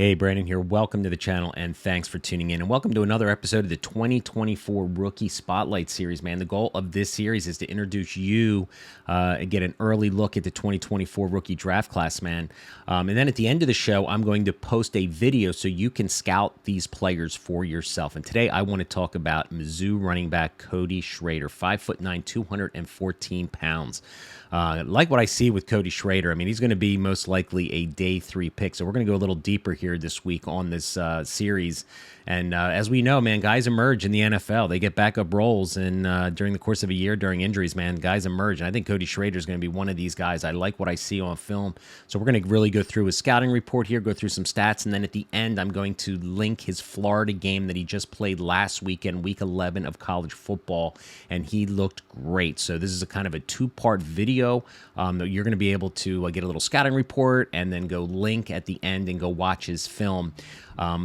Hey, Brandon here. Welcome to the channel and thanks for tuning in. And welcome to another episode of the 2024 Rookie Spotlight Series, man. The goal of this series is to introduce you and get an early look at the 2024 rookie draft class, man. And then at the end of the show, I'm going to post a video so you can scout these players for yourself. And today I want to talk about Mizzou running back Cody Schrader, 5'9", 214 pounds. Like what I see with Cody Schrader, I mean, he's going to be most likely a day 3 pick. So we're going to go a little deeper here this week on this series. And as we know, man, guys emerge in the NFL. They get backup roles, and during the course of a year, during injuries, man, guys emerge. And I think Cody Schrader is going to be one of these guys. I like what I see on film. So we're going to really go through his scouting report here, go through some stats, and then at the end, I'm going to link his Florida game that he just played last weekend, week 11 of college football, and he looked great. So this is a kind of a 2-part video that you're going to be able to get a little scouting report and then go link at the end and go watch his film.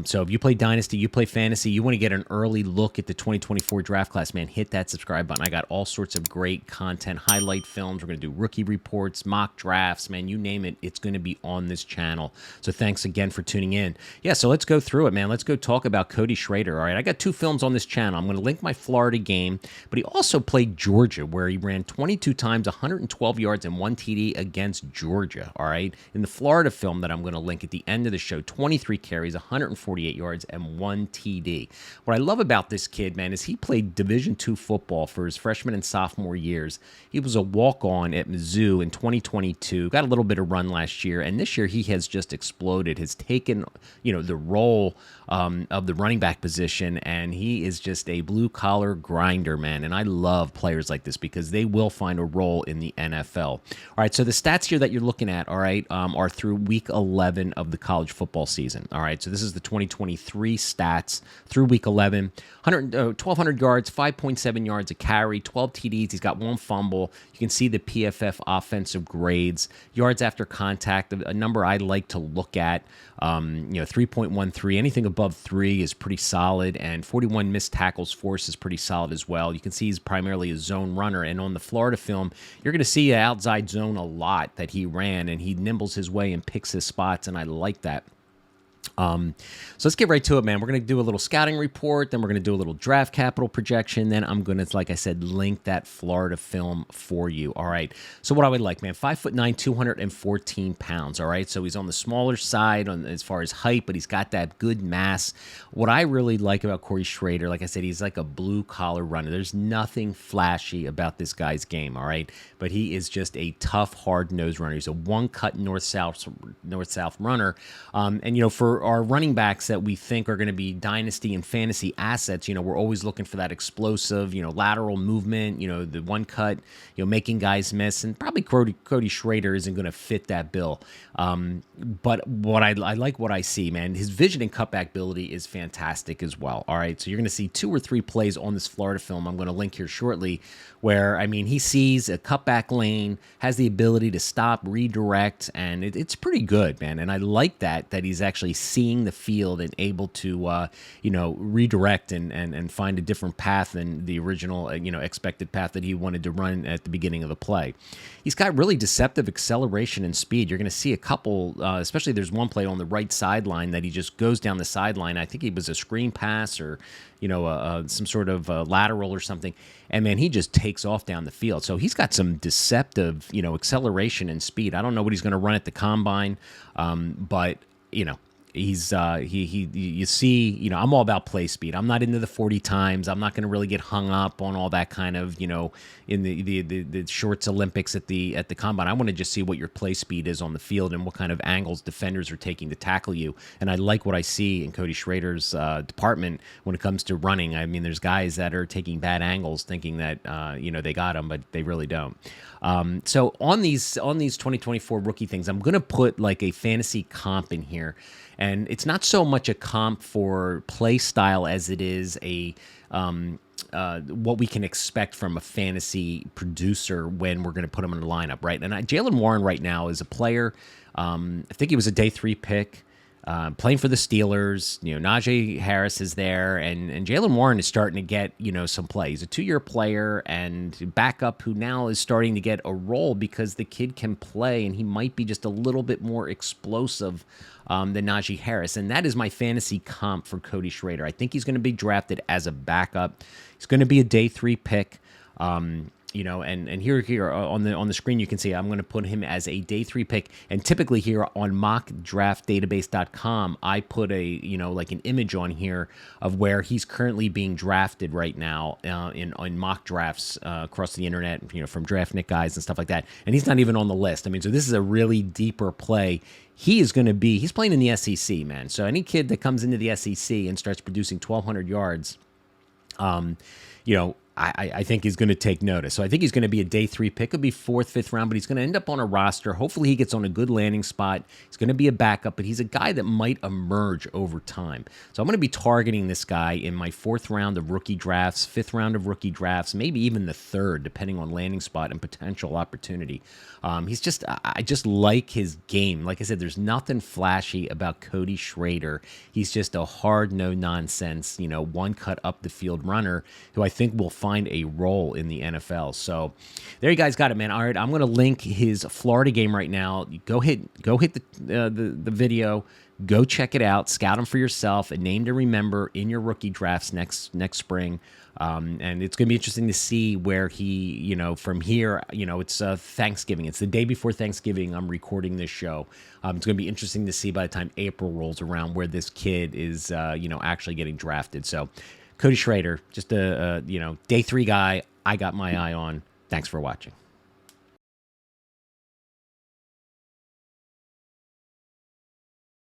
So if you play Dynasty, you play Fantasy, you want to get an early look at the 2024 draft class, man, hit that subscribe button. I got all sorts of great content, highlight films. We're going to do rookie reports, mock drafts, man, you name it. It's going to be on this channel. So thanks again for tuning in. Yeah, so let's go through it, man. Let's go talk about Cody Schrader. All right, I got 2 films on this channel. I'm going to link my Florida game, but he also played Georgia, where he ran 22 times, 112 yards, and 1 TD against Georgia. All right, in the Florida film that I'm going to link at the end of the show, 23 carries, 148 yards, and 1 TD. What I love about this kid, man, is he played Division II football for his freshman and sophomore years. He was a walk-on at Mizzou in 2022, got a little bit of run last year, and this year he has just exploded, has taken, the role of the running back position, and he is just a blue-collar grinder, man, and I love players like this because they will find a role in the NFL. All right, so the stats here that you're looking at, all right, are through week 11 of the college football season. All right, so this is the 2023 stats through week 11. 1,200 yards, 5.7 yards a carry, 12 TDs. He's got 1 fumble. You can see the PFF offensive grades. Yards after contact, a number I like to look at. 3.13. Anything above 3 is pretty solid, and 41 missed tackles forced is pretty solid as well. You can see he's primarily a zone runner, and on the Florida film, you're going to see an outside zone a lot that he ran, and he nimbles his way and picks his spots, and I like that. So let's get right to it, man. We're going to do a little scouting report, then we're going to do a little draft capital projection, then I'm going to, like I said, link that Florida film for you. All right. So what I would like, man, 5'9", 214 pounds. All right. So he's on the smaller side as far as height, but he's got that good mass. What I really like about Cody Schrader, like I said, he's like a blue collar runner. There's nothing flashy about this guy's game. All right. But he is just a tough, hard nosed runner. He's a one-cut north-south runner. And, for our running backs that we think are going to be Dynasty and Fantasy assets, we're always looking for that explosive, lateral movement, the one cut, making guys miss. And probably Cody Schrader isn't going to fit that bill. But what I like what I see, man, his vision and cutback ability is fantastic as well. All right. So you're going to see 2 or 3 plays on this Florida film I'm going to link here shortly where, he sees a cutback lane, has the ability to stop, redirect, and it's pretty good, man. And I like that he's actually seeing the field and able to, redirect and find a different path than the original, expected path that he wanted to run at the beginning of the play. He's got really deceptive acceleration and speed. You're going to see a couple, especially there's one play on the right sideline that he just goes down the sideline. I think it was a screen pass or, some sort of lateral or something. And, man, he just takes off down the field. So he's got some deceptive, acceleration and speed. I don't know what he's going to run at the combine, but, he's you see, I'm all about play speed. I'm not into the 40 times. I'm not going to really get hung up on all that kind of, in the shorts Olympics at the combine. I want to just see what your play speed is on the field and what kind of angles defenders are taking to tackle you. And I like what I see in Cody Schrader's department when it comes to running. There's guys that are taking bad angles thinking that they got him, but they really don't. So on these 2024 rookie things, I'm going to put like a fantasy comp in here. And it's not so much a comp for play style as it is a what we can expect from a fantasy producer when we're going to put him in the lineup, right? And Jaylen Warren right now is a player. I think he was a day 3 pick. Playing for the Steelers, Najee Harris is there, and Jaylen Warren is starting to get, some play. He's a 2-year player and backup who now is starting to get a role because the kid can play, and he might be just a little bit more explosive than Najee Harris. And that is my fantasy comp for Cody Schrader. I think he's going to be drafted as a backup. He's going to be a day 3 pick. And here on the screen you can see I'm going to put him as a day 3 pick. And typically here on mockdraftdatabase.com, I put like an image on here of where he's currently being drafted right now in mock drafts across the internet, from Draftnik guys and stuff like that. And he's not even on the list. I mean, so this is a really deeper play. He's playing in the SEC, man. So any kid that comes into the SEC and starts producing 1,200 yards, I think he's going to take notice. So I think he's going to be a day 3 pick. He'll be 4th, 5th round, but he's going to end up on a roster. Hopefully he gets on a good landing spot. He's going to be a backup, but he's a guy that might emerge over time. So I'm going to be targeting this guy in my 4th round of rookie drafts, 5th round of rookie drafts, maybe even the 3rd, depending on landing spot and potential opportunity. I just like his game. Like I said, there's nothing flashy about Cody Schrader. He's just a hard, no-nonsense, one cut up the field runner who I think will find a role in the NFL. So there you guys got it, man. All right, I'm going to link his Florida game right now. Go hit the video. Go check it out. Scout him for yourself. A name to remember in your rookie drafts next spring. And it's going to be interesting to see where he, from here, it's Thanksgiving. It's the day before Thanksgiving. I'm recording this show. It's going to be interesting to see by the time April rolls around where this kid is, actually getting drafted. So Cody Schrader, just a day 3 guy I got my eye on. Thanks for watching.